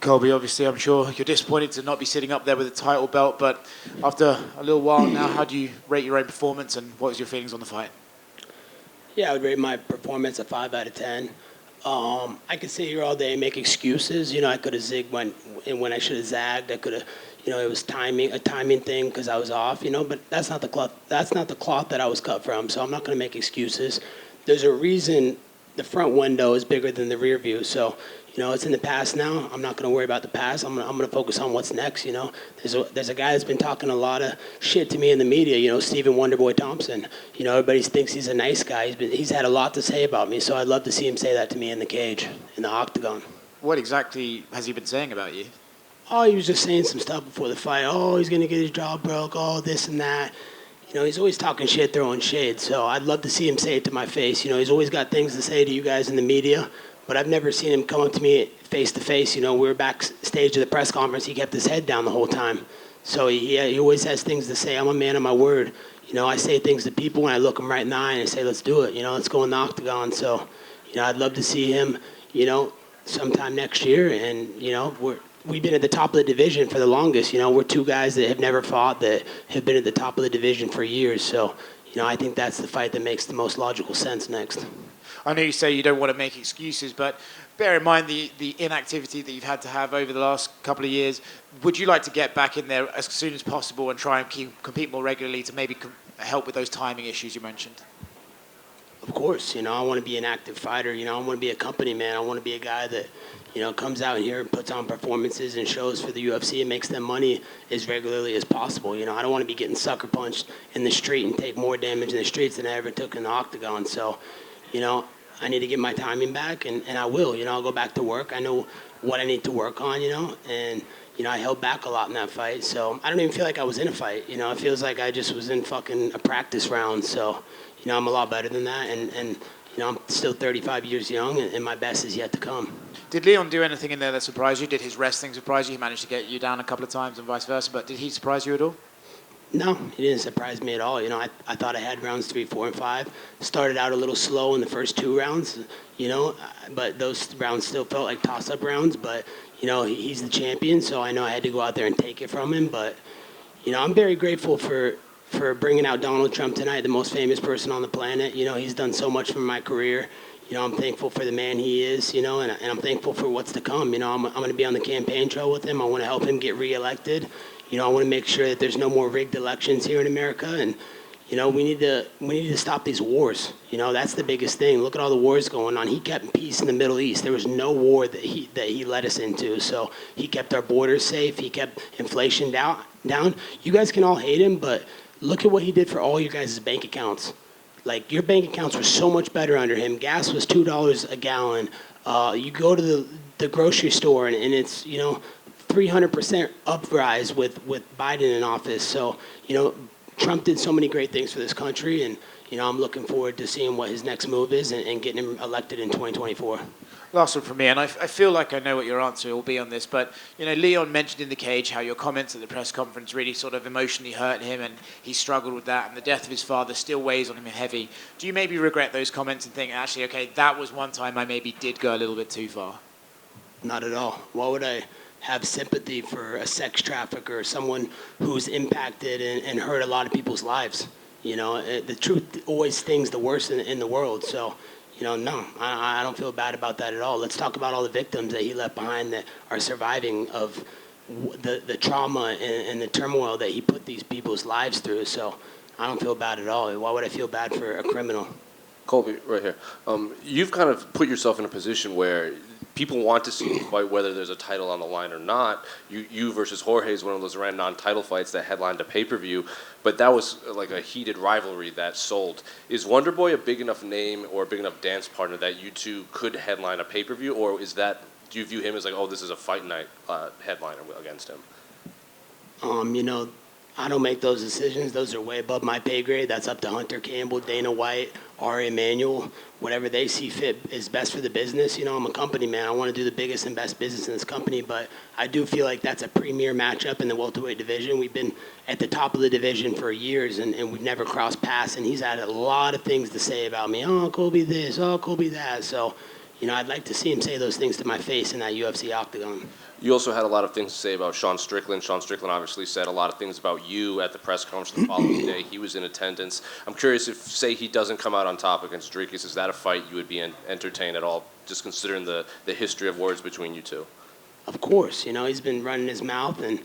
Colby, obviously, I'm sure you're disappointed to not be sitting up there with a title belt, but after a little while now, how do you rate your own performance, and what was your feelings on the fight? Yeah, I would rate my performance a 5 out of 10. I could sit here all day and make excuses. I could have zigged when I should have zagged. I could have, it was a timing thing because I was off. But that's not the cloth. That's not the cloth that I was cut from. So I'm not going to make excuses. There's a reason the front window is bigger than the rear view. So it's in the past now. I'm not going to worry about the past. I'm gonna focus on what's next. There's a guy that's been talking a lot of shit to me in the media. Stephen Wonderboy Thompson. Everybody thinks he's a nice guy. He's had a lot to say about me. So I'd love to see him say that to me in the cage, in the octagon. What exactly has he been saying about you? Oh, he was just saying some stuff before the fight. Oh, he's gonna get his jaw broke. Oh, this and that. He's always talking shit, throwing shade. So I'd love to see him say it to my face. He's always got things to say to you guys in the media. But I've never seen him come up to me face to face. We were backstage at the press conference. He kept his head down the whole time. So he always has things to say. I'm a man of my word. I say things to people when I look them right in the eye and I say, let's do it. Let's go in the octagon. So, I'd love to see him, sometime next year. And, we've been at the top of the division for the longest. We're two guys that have never fought that have been at the top of the division for years. So, I think that's the fight that makes the most logical sense next. I know you say you don't want to make excuses, but bear in mind the inactivity that you've had to have over the last couple of years. Would you like to get back in there as soon as possible and try and compete more regularly to maybe help with those timing issues you mentioned? Of course, I want to be an active fighter. I want to be a company man. I want to be a guy that, comes out here and puts on performances and shows for the UFC and makes them money as regularly as possible. I don't want to be getting sucker punched in the street and take more damage in the streets than I ever took in the octagon. So, I need to get my timing back, and I will. I'll go back to work. I know what I need to work on, and, I held back a lot in that fight. So I don't even feel like I was in a fight. It feels like I just was in fucking a practice round. So, I'm a lot better than that, and I'm still 35 years young, and my best is yet to come. Did Leon do anything in there that surprised you? Did his wrestling surprise you? He managed to get you down a couple of times and vice versa, but did he surprise you at all? No, he didn't surprise me at all. I thought I had rounds 3, 4, and 5. Started out a little slow in the first 2 rounds, but those rounds still felt like toss-up rounds. But, he's the champion, so I know I had to go out there and take it from him. But, I'm very grateful for bringing out Donald Trump tonight, the most famous person on the planet. He's done so much for my career. I'm thankful for the man he is, and I'm thankful for what's to come. I'm going to be on the campaign trail with him. I want to help him get reelected. I want to make sure that there's no more rigged elections here in America, and we need to stop these wars. That's the biggest thing. Look at all the wars going on. He kept peace in the Middle East. There was no war that he led us into. So he kept our borders safe. He kept inflation down. You guys can all hate him, but look at what he did for all your guys' bank accounts. Like, your bank accounts were so much better under him. Gas was $2 a gallon. You go to the grocery store and it's 300% uprise with Biden in office. So, Trump did so many great things for this country, and, I'm looking forward to seeing what his next move is and getting him elected in 2024. Last one from me, and I feel like I know what your answer will be on this, but, Leon mentioned in the cage how your comments at the press conference really sort of emotionally hurt him, and he struggled with that, and the death of his father still weighs on him heavy. Do you maybe regret those comments and think, actually, okay, that was one time I maybe did go a little bit too far? Not at all. Why would I have sympathy for a sex trafficker, someone who's impacted and hurt a lot of people's lives? The truth always stings the worst in the world. So, no, I don't feel bad about that at all. Let's talk about all the victims that he left behind that are surviving of the trauma and the turmoil that he put these people's lives through. So I don't feel bad at all. Why would I feel bad for a criminal? Colby, right here. You've kind of put yourself in a position where people want to see you fight whether there's a title on the line or not. You versus Jorge is one of those random non-title fights that headlined a pay-per-view, but that was like a heated rivalry that sold. Is Wonderboy a big enough name or a big enough dance partner that you two could headline a pay-per-view, or do you view him as like, oh, this is a fight night headliner against him? I don't make those decisions. Those are way above my pay grade. That's up to Hunter Campbell, Dana White, Ari Emanuel. Whatever they see fit is best for the business. I'm a company man. I want to do the biggest and best business in this company, but I do feel like that's a premier matchup in the welterweight division. We've been at the top of the division for years, and we've never crossed paths, and he's had a lot of things to say about me. Oh, Colby this, oh, Colby that. So, I'd like to see him say those things to my face in that UFC octagon. You also had a lot of things to say about Sean Strickland. Sean Strickland obviously said a lot of things about you at the press conference the following day. He was in attendance. I'm curious if, say, he doesn't come out on top against Dricus, is that a fight you would be entertained at all, just considering the history of words between you two? Of course, he's been running his mouth, and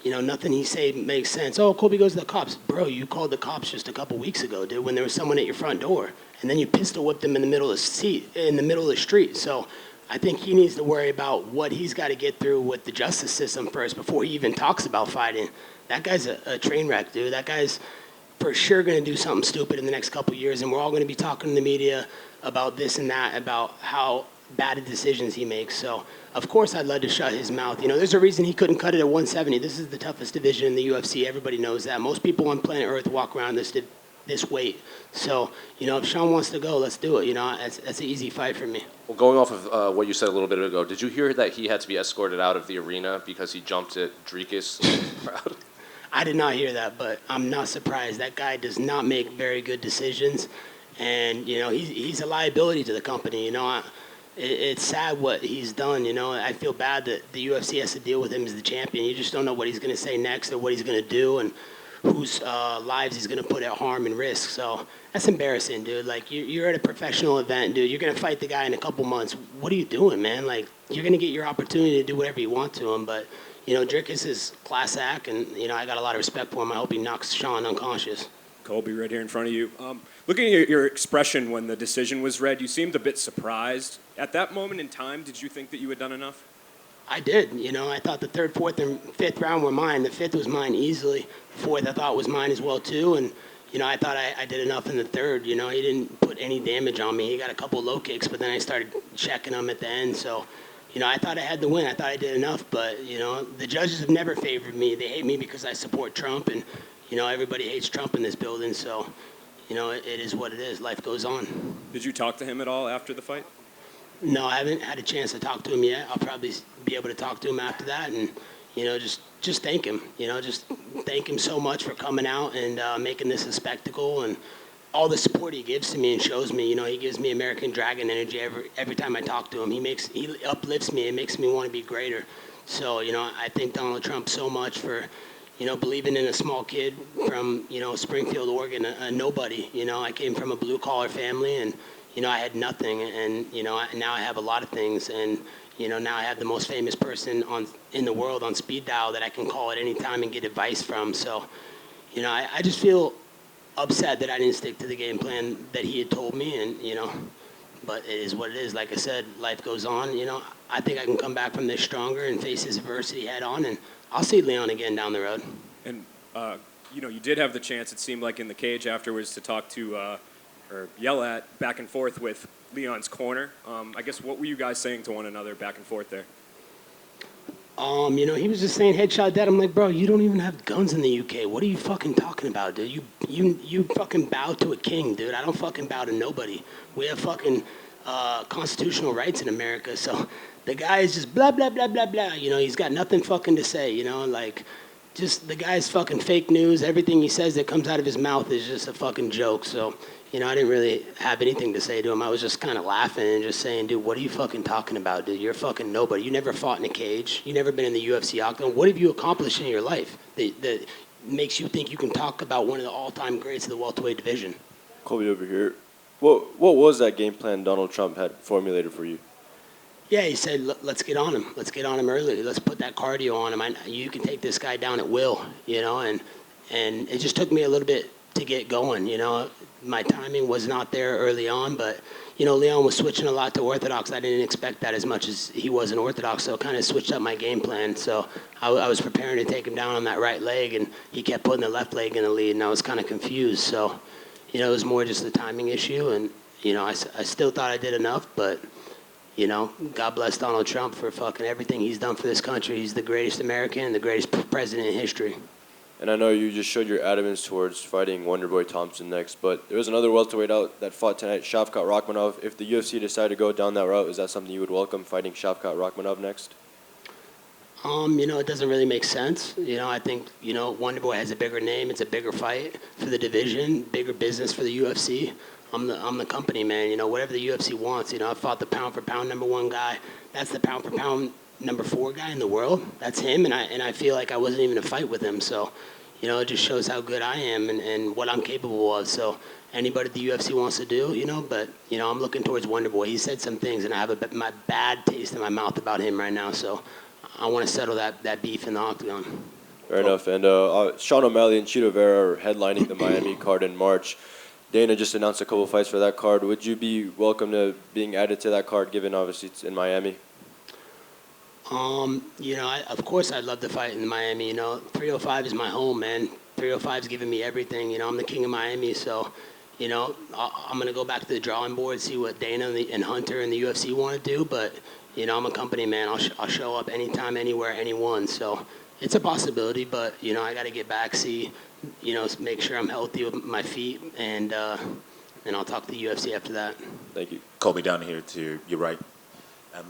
nothing he say makes sense. Oh, Colby goes to the cops. Bro, you called the cops just a couple weeks ago, dude, when there was someone at your front door, and then you pistol whipped him in the middle of the street. So I think he needs to worry about what he's got to get through with the justice system first before he even talks about fighting. That guy's a train wreck, dude. That guy's for sure going to do something stupid in the next couple years, and we're all going to be talking to the media about this and that, about how bad decisions he makes. So, of course, I'd love to shut his mouth. There's a reason he couldn't cut it at 170. This is the toughest division in the UFC. Everybody knows that. Most people on planet Earth walk around this weight. So, if Sean wants to go, let's do it. That's an easy fight for me. Well, going off of what you said a little bit ago, did you hear that he had to be escorted out of the arena because he jumped at Dricus? I did not hear that, but I'm not surprised. That guy does not make very good decisions, and he's a liability to the company. It's sad what he's done. I feel bad that the UFC has to deal with him as the champion. You just don't know what he's going to say next or what he's going to do and whose lives he's going to put at harm and risk. So that's embarrassing, dude. Like, you're at a professional event, dude. You're going to fight the guy in a couple months. What are you doing, man? Like, you're going to get your opportunity to do whatever you want to him, but Dricus is class act, and I got a lot of respect for him. I hope he knocks Sean unconscious. Colby, right here in front of you. Looking at your expression when the decision was read, you seemed a bit surprised. At that moment in time, did you think that you had done enough? I did. I thought the third, fourth, and fifth round were mine. The fifth was mine easily. Fourth, I thought was mine as well, too. And, I thought I did enough in the third. He didn't put any damage on me. He got a couple low kicks, but then I started checking him at the end. So, I thought I had the win. I thought I did enough. But, the judges have never favored me. They hate me because I support Trump. And, everybody hates Trump in this building. So, it is what it is. Life goes on. Did you talk to him at all after the fight? No, I haven't had a chance to talk to him yet. I'll probably be able to talk to him after that and, just thank him. Just thank him so much for coming out and making this a spectacle and all the support he gives to me and shows me. He gives me American Dragon energy every time I talk to him. He uplifts me and makes me want to be greater. So, I thank Donald Trump so much for, believing in a small kid from, Springfield, Oregon, a nobody. I came from a blue-collar family, and, I had nothing, and, now I have a lot of things, and, now I have the most famous person in the world on speed dial that I can call at any time and get advice from. So, I just feel upset that I didn't stick to the game plan that he had told me, and, but it is what it is. Like I said, life goes on. I think I can come back from this stronger and face this adversity head on, and I'll see Leon again down the road. And, you did have the chance, it seemed like, in the cage afterwards to talk to or yell at back and forth with Leon's corner. I guess what were you guys saying to one another back and forth there? He was just saying headshot dead. I'm like, bro, you don't even have guns in the UK. What are you fucking talking about, dude? You fucking bow to a king, dude. I don't fucking bow to nobody. We have fucking constitutional rights in America. So the guy is just blah, blah, blah, blah, blah. He's got nothing fucking to say, just the guy's fucking fake news. Everything he says that comes out of his mouth is just a fucking joke. So, I didn't really have anything to say to him. I was just kind of laughing and just saying, dude, what are you fucking talking about, dude? You're fucking nobody. You never fought in a cage. You never been in the UFC octagon. What have you accomplished in your life that makes you think you can talk about one of the all-time greats of the welterweight division? Colby over here. What was that game plan Donald Trump had formulated for you? Yeah, he said, let's get on him. Let's get on him early. Let's put that cardio on him. You can take this guy down at will, and it just took me a little bit to get going, My timing was not there early on, but, Leon was switching a lot to orthodox. I didn't expect that as much as he was in orthodox, so it kind of switched up my game plan. So I was preparing to take him down on that right leg, and he kept putting the left leg in the lead, and I was kind of confused. So, it was more just a timing issue, and, I still thought I did enough, but, God bless Donald Trump for fucking everything he's done for this country. He's the greatest American and the greatest president in history. And I know you just showed your adamance towards fighting Wonderboy Thompson next, but there was another welterweight out that fought tonight, Shavkat Rakhmonov. If the UFC decided to go down that route, is that something you would welcome, fighting Shavkat Rakhmonov next? It doesn't really make sense. I think, Wonderboy has a bigger name. It's a bigger fight for the division, bigger business for the UFC. I'm the company, man. You know, whatever the UFC wants. You know, I fought the pound for pound #1 guy. That's the pound for pound #4 guy in the world. That's him, and I feel like I wasn't even in a fight with him. So, you know, it just shows how good I am and what I'm capable of. So anybody the UFC wants to do, you know, but, you know, I'm looking towards Wonderboy. He said some things, and I have my bad taste in my mouth about him right now. So I want to settle that beef in the octagon. Fair enough. And Sean O'Malley and Chito Vera are headlining the Miami card in March. Dana just announced a couple fights for that card. Would you be welcome to being added to that card, given obviously it's in Miami? You know, of course I'd love to fight in Miami. You know, 305 is my home, man. 305's giving me everything. You know, I'm the king of Miami, so, you know, I'm going to go back to the drawing board, see what Dana and Hunter and the UFC want to do. But, you know, I'm a company man. I'll show up anytime, anywhere, anyone. So it's a possibility, but, you know, I got to get back, see, you know, make sure I'm healthy with my feet, and I'll talk to the UFC after that. Thank you. Colby, down here to your right.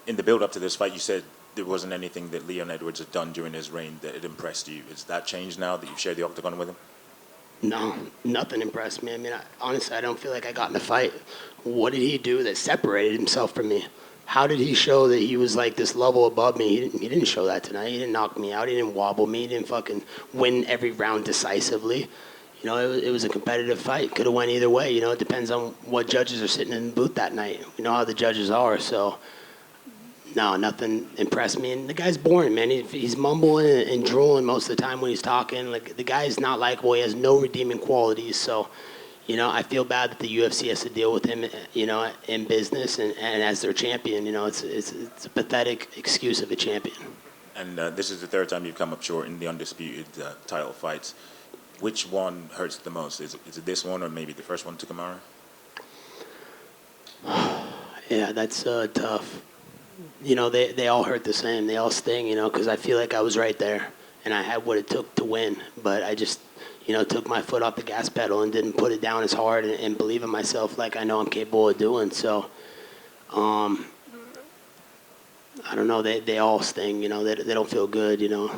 In the build-up to this fight, you said there wasn't anything that Leon Edwards had done during his reign that had impressed you. Has that changed now that you've shared the octagon with him? No, nothing impressed me. I mean, honestly, I don't feel like I got in a fight. What did he do that separated himself from me? How did he show that he was like this level above me? He didn't show that tonight. He didn't knock me out. He didn't wobble me. He didn't fucking win every round decisively. You know, it was a competitive fight. Could have went either way. You know, it depends on what judges are sitting in the booth that night. You know how the judges are, so... No, nothing impressed me. And the guy's boring, man. He's mumbling and drooling most of the time when he's talking. Like, the guy's not likable. He has no redeeming qualities. So, you know, I feel bad that the UFC has to deal with him, you know, in business and as their champion. You know, it's a pathetic excuse of a champion. And this is the third time you've come up short in the undisputed title fights. Which one hurts the most? Is it this one or maybe the first one to Kamaru? Yeah, that's tough. You know, they all hurt the same. They all sting, you know, because I feel like I was right there and I had what it took to win. But I just, you know, took my foot off the gas pedal and didn't put it down as hard and believe in myself like I know I'm capable of doing. So, I don't know. They all sting, you know. They don't feel good, you know.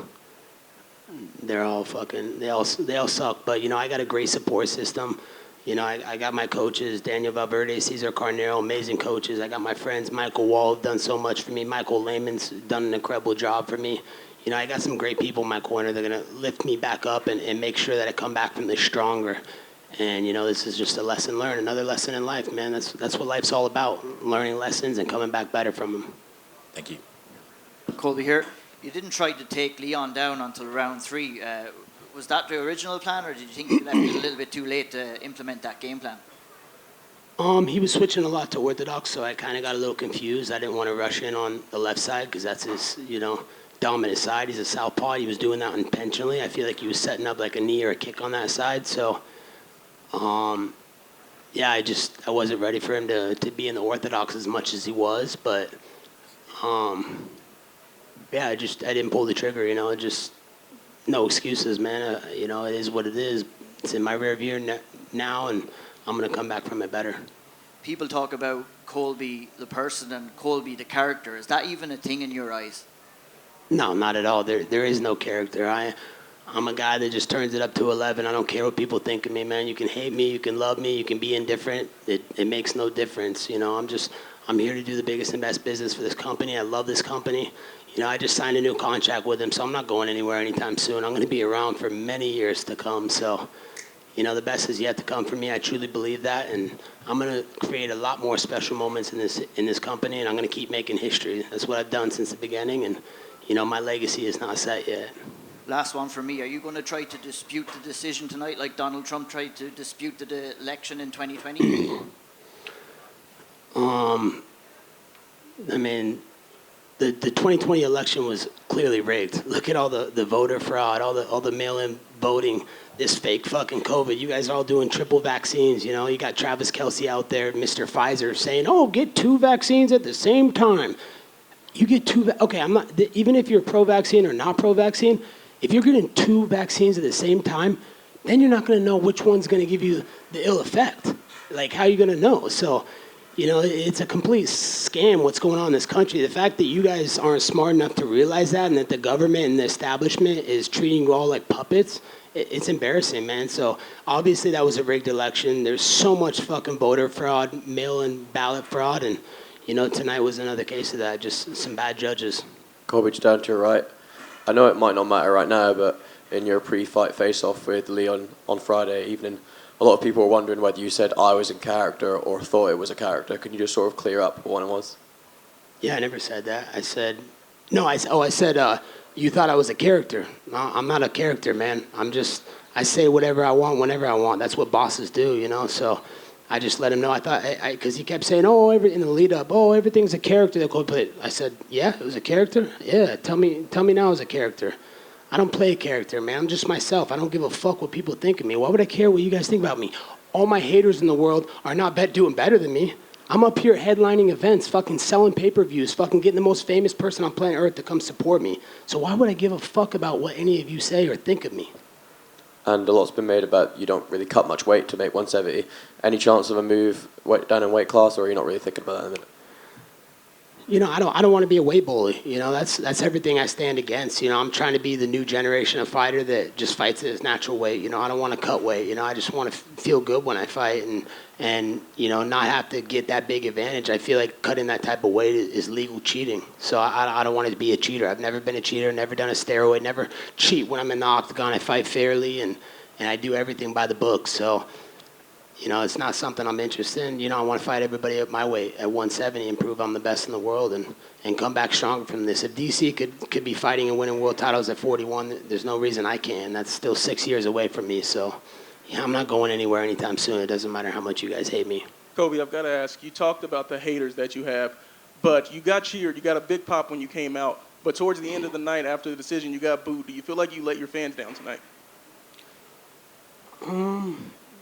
They're all fucking, they all suck. But, you know, I got a great support system. You know, I got my coaches, Daniel Valverde, Cesar Carnero, amazing coaches. I got my friends, Michael Wall, done so much for me. Michael Lehman's done an incredible job for me. You know, I got some great people in my corner. They're going to lift me back up and make sure that I come back from this stronger. And, you know, this is just a lesson learned, another lesson in life, man. That's what life's all about, learning lessons and coming back better from them. Thank you. Colby here. You didn't try to take Leon down until round 3. Was that the original plan, or did you think you left it a little bit too late to implement that game plan? He was switching a lot to orthodox, so I kind of got a little confused. I didn't want to rush in on the left side because that's his, you know, dominant side. He's a southpaw. He was doing that intentionally. I feel like he was setting up like a knee or a kick on that side. So, yeah, I wasn't ready for him to be in the orthodox as much as he was. But, yeah, I didn't pull the trigger, you know, no excuses, man. You know, it is what it is. It's in my rear view now, and I'm going to come back from it better. People talk about Colby the person and Colby the character. Is that even a thing in your eyes? No, not at all. There is no character. I'm a guy that just turns it up to 11. I don't care what people think of me, man. You can hate me, you can love me, you can be indifferent. It makes no difference. You know, I'm here to do the biggest and best business for this company. I love this company. You know, I just signed a new contract with him, so I'm not going anywhere anytime soon. I'm going to be around for many years to come. So, you know, the best is yet to come for me. I truly believe that, and I'm going to create a lot more special moments in this company, and I'm going to keep making history. That's what I've done since the beginning, and, you know, my legacy is not set yet. Last one for me. Are you going to try to dispute the decision tonight like Donald Trump tried to dispute the election in 2020? I mean, the 2020 election was clearly rigged. Look at all the voter fraud, all the mail-in voting, this fake fucking COVID. You guys are all doing triple vaccines, you know. You got Travis Kelce out there, Mr. Pfizer, saying, oh, get 2 vaccines at the same time. You get 2, okay, I'm not, even if you're pro-vaccine or not pro-vaccine, if you're getting 2 vaccines at the same time, then you're not going to know which one's going to give you the ill effect. Like, how are you going to know? So, you know, it's a complete scam what's going on in this country. The fact that you guys aren't smart enough to realize that and that the government and the establishment is treating you all like puppets it's embarrassing, man. So obviously that was a rigged election. There's so much fucking voter fraud, mail-in ballot fraud, and tonight was another case of that. Just some bad judges. Colby, just down to your right. I know it might not matter right now, but in your pre-fight face-off with Leon on Friday evening, a lot of people were wondering whether you said I was in character or thought it was a character. Can you just sort of clear up what it was? Yeah, I never said that. I said, no, I said, you thought I was a character. No, I'm not a character, man. I say whatever I want, whenever I want. That's what bosses do, So I just let him know. I thought, because he kept saying, in the lead up, everything's a character that Cole played. I said, yeah, it was a character? Yeah, tell me now it's a character. I don't play a character, man. I'm just myself. I don't give a fuck what people think of me. Why would I care what you guys think about me? All my haters in the world are not doing better than me. I'm up here headlining events, fucking selling pay-per-views, fucking getting the most famous person on planet Earth to come support me. So why would I give a fuck about what any of you say or think of me? And a lot's been made about you don't really cut much weight to make 170. Any chance of a move down in weight class, or are you not really thinking about that in a minute? I don't want to be a weight bully. That's everything I stand against. I'm trying to be the new generation of fighter that just fights at his natural weight. I don't want to cut weight. I just want to feel good when I fight and not have to get that big advantage. I feel like cutting that type of weight is legal cheating. So I don't want to be a cheater. I've never been a cheater, never done a steroid, never cheat when I'm in the octagon. I fight fairly and I do everything by the book. So it's not something I'm interested in. I want to fight everybody at my weight at 170 and prove I'm the best in the world and come back stronger from this. If DC could be fighting and winning world titles at 41, there's no reason I can't. That's still 6 years away from me. So, I'm not going anywhere anytime soon. It doesn't matter how much you guys hate me. Kobe, I've got to ask, you talked about the haters that you have, but you got cheered, you got a big pop when you came out, but towards the end of the night after the decision, you got booed. Do you feel like you let your fans down tonight?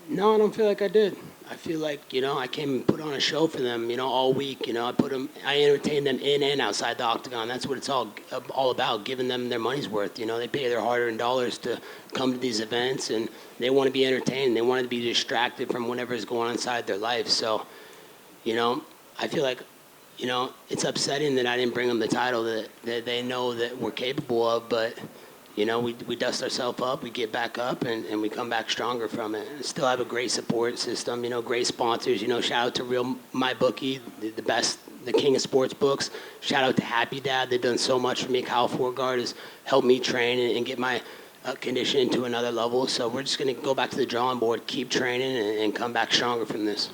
No, I don't feel like I did. I feel like, I came and put on a show for them, all week. I entertained them in and outside the octagon. That's what it's all about, giving them their money's worth. They pay their hard-earned dollars to come to these events, and they want to be entertained. They want to be distracted from whatever is going on inside their life. So, I feel like, it's upsetting that I didn't bring them the title that they know that we're capable of, but we dust ourselves up, we get back up, and we come back stronger from it. And still have a great support system, great sponsors. Shout out to Real My Bookie, the best, the king of sports books. Shout out to Happy Dad. They've done so much for me. Kyle Forgard has helped me train and get my conditioning to another level. So we're just going to go back to the drawing board, keep training, and come back stronger from this.